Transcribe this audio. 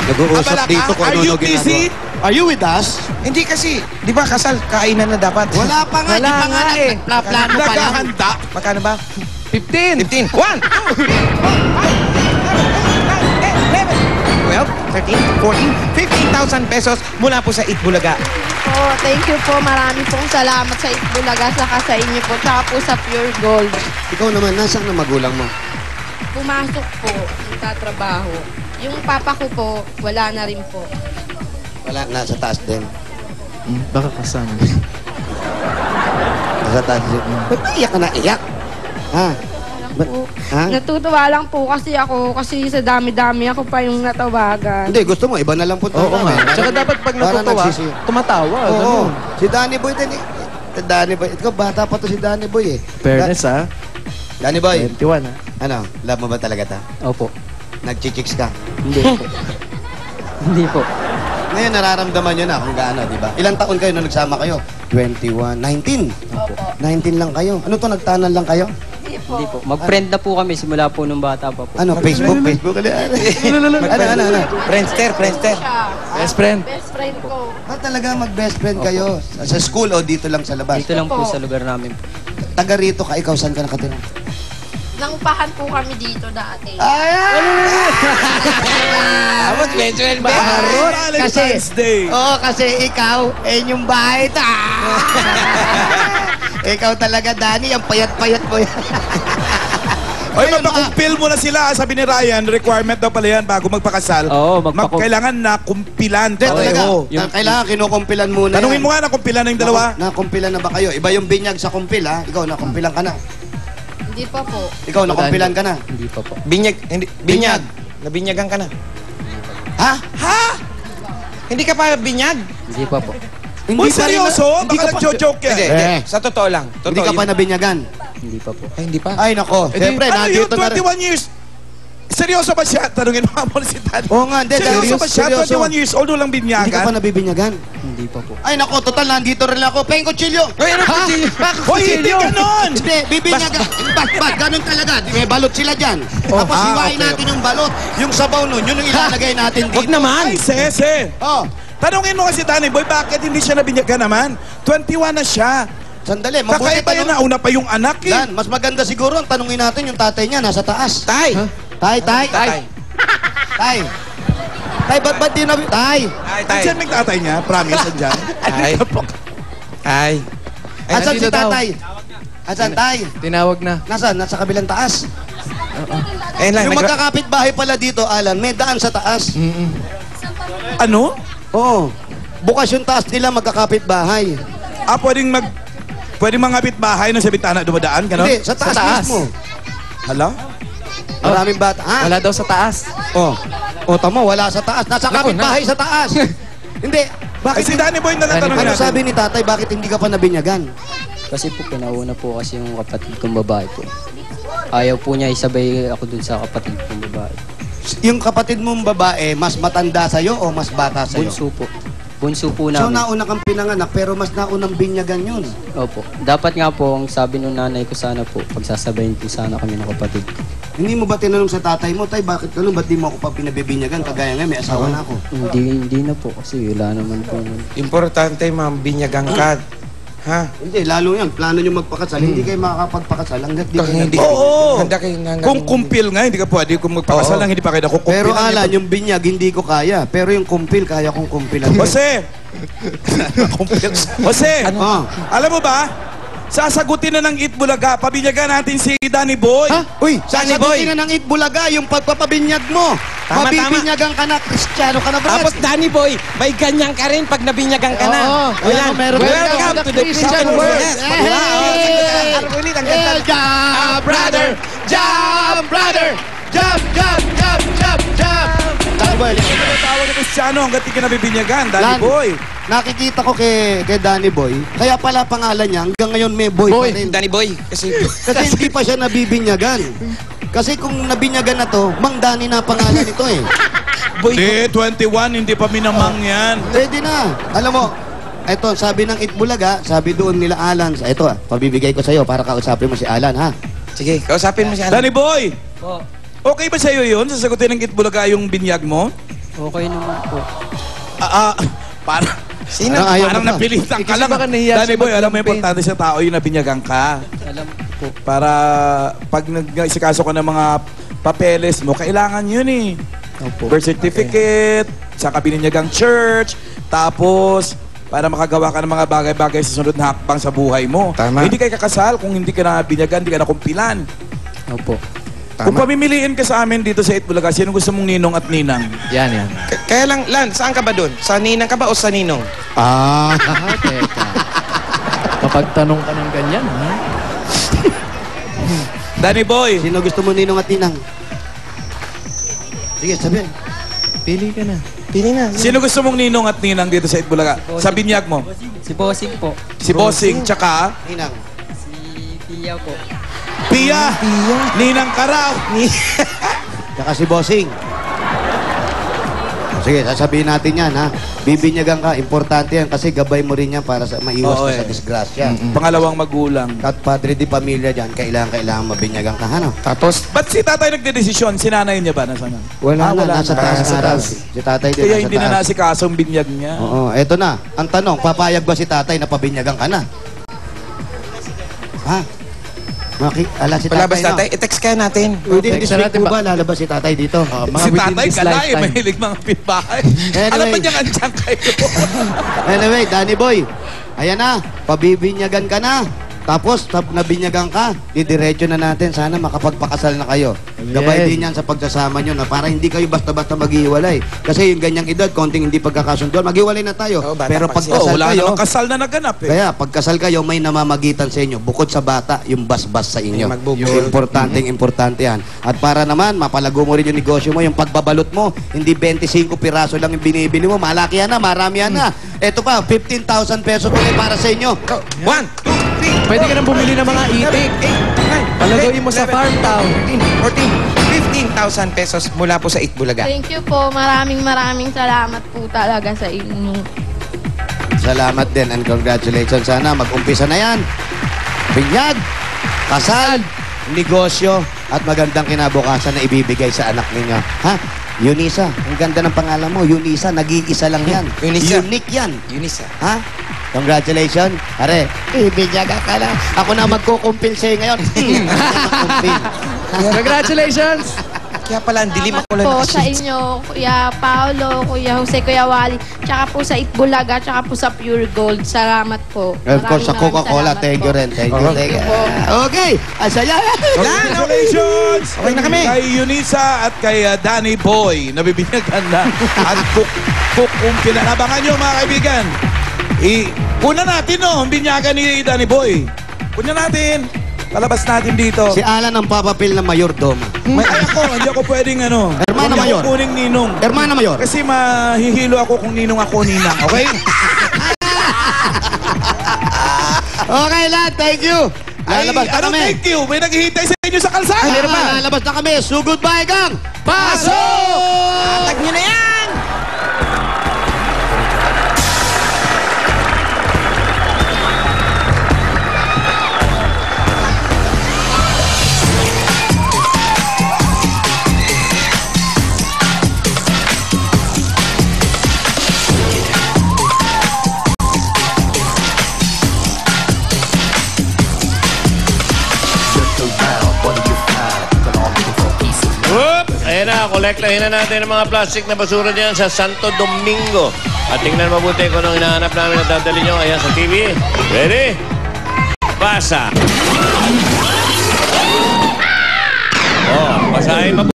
Nag-uusap dito kung Are ano you busy? Are you with us? Hindi kasi, di ba kasal, kainan na dapat. Wala pa nga, di pa nga eh. Plano pa lang. Naghahanda. Magkano ba? 15. 15. 1, 2, 3, 4, 5, 6, 7, 8, 9, 10, 11, 12, 13, 14, 15,000 pesos mula po sa Itbulaga. Oh, thank you po. Marami pong salamat sa Itbulaga, saka sa inyo po, saka po sa Pure Gold. Ikaw naman, nasaan na magulang mo? Pumasok po, nagtatrabaho. Yung papa ko po, wala na rin po. Wala, nasa taas din. Baka kasama. Nasa taas din. Ba't ba iyak ka na iyak? Ha? Po. Ha? Natutuwa lang po kasi ako, kasi sa dami-dami ako pa yung natawagan. Hindi, gusto mo, iba na lang punta Oo nga. Tsaka dapat pag natutuwa, tumatawa. Oo. Ganun. Si Danny Boy din eh. Danny Boy. Ikaw, bata pa to si Danny Boy eh. Fairness ha. Danny Boy. 21 ha. Ano, love mo ba talaga ta? Opo. Nag-chicks ka? Hindi po. Hindi po. Ngayon, nararamdaman nyo na kung gaano, di ba? Ilang taon kayo nung nagsama kayo? 21, 19. Opo. 19 lang kayo. Ano to, nagtanan lang kayo? Hindi po. Hindi po. Mag-friend na po kami simula po nung bata pa po. Ano, Facebook? Facebook? Ano? Friendster. Siya. Best friend. Best friend ko. Ba't talaga mag-best friend kayo? Sa school o dito lang sa labas? Dito lang po Opo. sa lugar namin po. Taga rito ka, ikaw saan ka nakatira? Nangupahan po kami dito dati. Tapos, medyo Baharot. Valentine's Day. Kasi ikaw, yung bahay ta. Ikaw talaga, Danny, ang payat-payat mo yan. Oy, mapakumpil mo na sila. Sabi ni Ryan, requirement daw pala yan bago magpakasal. Oo, Kailangan na kumpilan. Hindi, talaga. Yung- Kailangan kinukumpilan muna Tanungin yan. mo nga na kumpilan ng dalawa. Nakumpilan na ba kayo? Iba yung binyag sa kumpil, ha? Ikaw, nakumpilan ka na. Hindi pa po. Ikaw, nakumpilan ka na. Hindi pa po. Binyag. Nabinyagan ka na. Ha? Hindi ka pa binyag? Hindi pa po. Uy, seryoso? Hindi Baka ka pa- nag-joke yan. Hindi. Sa totoo lang. Hindi ka pa nabinyagan. Hindi pa po. Ay, hindi pa. Ay, nako. Siyempre, Ano yun, nandito na rin. 21 years? Seryoso ba siya? Tanungin mo mo si Dad. Oo nga, hindi. Seryoso ba siya? Seryoso. 21 years old, walang Hindi ka pa binyagan? nabibinyagan. Hindi pa po. Ay, nako, total, nandito rin ako. Peng kutsilyo. Hoy, ano po si... Hoy, hindi ganon! Hindi, bibinyagan. Ba't, ganun talaga. May balot sila dyan. Tapos hiwain natin yung balot. Yung sabaw nun, yun yung ilalagay natin dito. Huwag naman. Ay, sese. Oh, Tanungin mo kasi Danny Boy, bakit hindi siya nabinyagan naman? 21 na siya. sandali. Mabuti Kakaiba yun, nauna pa yung anak eh. Dan, mas maganda siguro ang tanungin natin yung tatay niya nasa taas. Tay. Tay. Tay, ba't di na... Tay! Andiyan may tatay niya, promise, andyan. Ay. Asan si nandito daw. tatay? Asan, tay? Tinawag na. Nasaan? Nasa kabilang taas. Ayun lang. Yung magkakapit bahay pala dito, Alan, may daan sa taas. Ano? Oo. Bukas yung taas nila magkakapit bahay. Pwedeng mangapit bahay na sa bintana dumadaan, gano'n? Hindi, sa taas, mismo. Hala? Maraming bata. Ha? Wala daw sa taas. Oh, tamo, wala sa taas. Nasa kapit bahay sa taas. Hindi. Ay, Bakit? si Danny Boy na lang tanongin Ano natin. sabi ni tatay, bakit hindi ka pa nabinyagan? Kasi po pinauna po kasi yung kapatid kong babae po. Ayaw po niya isabay ako dun sa kapatid kong babae. Yung kapatid mong babae, mas matanda sa'yo o mas bata sa'yo? Bunso po. Bunso po So, namin. nauna kang pinanganak, pero mas naunang binyagan yun. Opo. Dapat nga po, ang sabi nung nanay ko sana po, pagsasabayin po sana kami ng kapatid ko. Hindi mo ba tinanong sa tatay mo, tay, bakit ganun? Ba't di mo ako pa pinabibinyagan? Kagaya nga, may asawa na ako. Hindi na po kasi wala naman po. Importante, ma'am, binyagan ka. Ha? Hindi, lalo yan. Plano nyo magpakasal. Hindi kayo makakapagpakasal hanggat di kayo Hindi. Oo. Handa kayo nga. Kung kumpil nga, hindi ka pwede. Kung magpakasal lang, hindi pa kayo nakukumpil. Pero Alan, yung binyag, hindi ko kaya. Pero yung kumpil, kaya kong kumpilan. Jose! Kumpil. Jose! Oh. Alam mo ba? Sasagutin na ng Itbulaga. Pabinyagan natin si Danny Boy. Uy, Danny Boy. sasagutin na ng Itbulaga yung pagpapabinyag mo. Tama, Mabibinyagan ka na, Kristiyano ka na ba? Tapos, Danny Boy, may ganyan ka rin pag nabinyagan ka na. Oo. Ayan. Meron Welcome to the Christian world. Yes. Ulit, ang ganda. Jump, brother! Jump, brother! Jump, jump, jump, jump, jump! Danny Boy, Tawag na Cristiano hanggat di ka nabibinyagan. Danny Lan. Boy. nakikita ko kay Danny Boy. Kaya pala pangalan niya, hanggang ngayon may boy pa rin. Danny Boy. Kasi Kasi hindi pa siya nabibinyagan. Kasi kung nabinyagan na to, Mang Danny na pangalan nito eh. Boy. Hindi, 21, hindi pa minamang yan. Pwede na. Alam mo, eto, sabi ng Itbulaga, sabi doon nila Alan, eto pabibigay ko sa'yo para kausapin mo si Alan, ha? Sige, kausapin mo si Alan. Danny Boy, Po. okay ba sa'yo yun? Sasagutin ng Itbulaga yung binyag mo? Okay naman po. Parang ayaw parang mo na? napilitan ka Kasi lang. baka nahiya Danny siya Boy, alam mo mag-campaign. importante sa tao yung nabinyagan ka. Alam po. Para pag nag-isikaso ka ng mga papeles mo, kailangan yun eh. Opo. Birth certificate, saka bininyagang church, tapos para makagawa ka ng mga bagay-bagay sa sunod na hakbang sa buhay mo. Tama. Hindi kayo kakasal kung hindi ka na binyagan, hindi ka na kumpilan. Opo. Kung pamimiliin ka sa amin dito sa Itbulaga, sino gusto mong ninong at ninang? Yan. Kaya lang, Lan, saan ka ba doon? Sa ninang ka ba o sa ninong? Ah, Teka. Kapag tanong ka ng ganyan, ha? Danny Boy, sino gusto mo ninong at ninang? Sige, sabihin. Pili ka na. Pili na. sino gusto mong ninong at ninang dito sa Itbulaga? Sa binyag mo? Si Bossing po. Si Bossing, tsaka Ninang. Si Pia po. Pia, ninang Karaw. Tsaka si Bossing. Sige, sasabihin natin yan, ha? Bibinyagan ka, importante yan kasi gabay mo rin yan para sa maiwas Oo, ka sa eh. disgrasya. Pangalawang magulang. At padre di pamilya dyan, kailangan mabinyagan ka, ano? Tapos, Ba't si tatay nagdedesisyon? Sinanay niya ba? Nasaan na? Wala na, nasa na. taas Nasa na raw. taas. Si tatay din, Kaya nasa hindi na taas. nasikaso ang binyag niya. Oo, eto na. Ang tanong, papayag ba si tatay na pabinyagan ka na? Ha? Ala si tatay, palabas no? tatay, i-text kaya natin. Hindi, Text this week natin po ba? ba lalabas si tatay dito? Mga Si within tatay this kalay, lifetime. mahilig mga pitbahay. Anyway. Alam ba niya andyan kayo? Anyway, Danny Boy, ayan na, pabibinyagan ka na. Tapos, nabinyagan ka, didiretso na natin. Sana makapagpakasal na kayo. Gabay din yan sa pagsasama nyo na para hindi kayo basta-basta maghiwalay. Kasi yung ganyang edad, konting hindi pagkakasunduan, maghiwalay na tayo. Oo, bata Pero pa siya. Oh, pagkasal wala kayo, namang kasal na naganap eh. kaya pagkasal kayo, may namamagitan sa inyo. Bukod sa bata, yung basbas sa inyo. Yung magbubulot. Importante yan. At para naman, mapalago mo rin yung negosyo mo, yung pagbabalot mo, hindi 25 piraso lang yung binibili mo, malaki yan na, marami yan na. Ito pa, 15,000 pesos ulit para sa inyo. 1, 2, 3, Pwede ka nang bumili ng mga itik. Palaguin mo sa farm town. 14, 15,000 pesos mula po sa Itbulaga. Thank you po. Maraming salamat po talaga sa inyo. Salamat din and congratulations. Sana mag-umpisa na yan. Binyag, kasal, negosyo, at magandang kinabukasan na ibibigay sa anak ninyo. Ha? Eunice, ang ganda ng pangalan mo. Eunice, nag-iisa lang yan. Eunice. Unique yan. Eunice. Ha? Congratulations. Are, ibinyagan ka na. Ako na magkukumpil sa'yo ngayon. Magkumpil. Congratulations! Kaya pala, ang dilim Salamat ako lang po ng sa inyo, Kuya Paolo, Kuya Jose, Kuya Wally, tsaka po sa Itbulaga, tsaka po sa Pure Gold. Salamat po. Of course, sa Maraming Coca-Cola, salamat thank you po. rin. Thank you. Thank you. Okay, asaya. Congratulations! Okay na kami. Kay Eunisa at kay Danny Boy, nabibinyagan na. At kukumpil na. Abangan nyo mga kaibigan. Kuna natin no, ang binyagan ni Danny Boy. Kuna natin. Palabas natin dito. Si Alan ang papapil ng mayordoma. May hindi ako pwedeng ano. Hermana hindi Mayor. ako kuning ninong. Hermana Mayor. Kasi mahihilo ako kung ninong ako ninang, okay? Okay, lad. Thank you. Lalabas na ano, kami. thank you. May naghihintay sa inyo sa kalsada. Meron pa. Lalabas na kami. So goodbye, gang. Pasok! Tag nyo na yan! Whoop! Ayan na, kolektahin na natin ang mga plastic na basura dyan sa Santo Domingo. At tingnan mabuti kung anong hinahanap namin at dadali nyo. Ayan sa TV. Ready? Pasa. Oh, pasahin mabuti.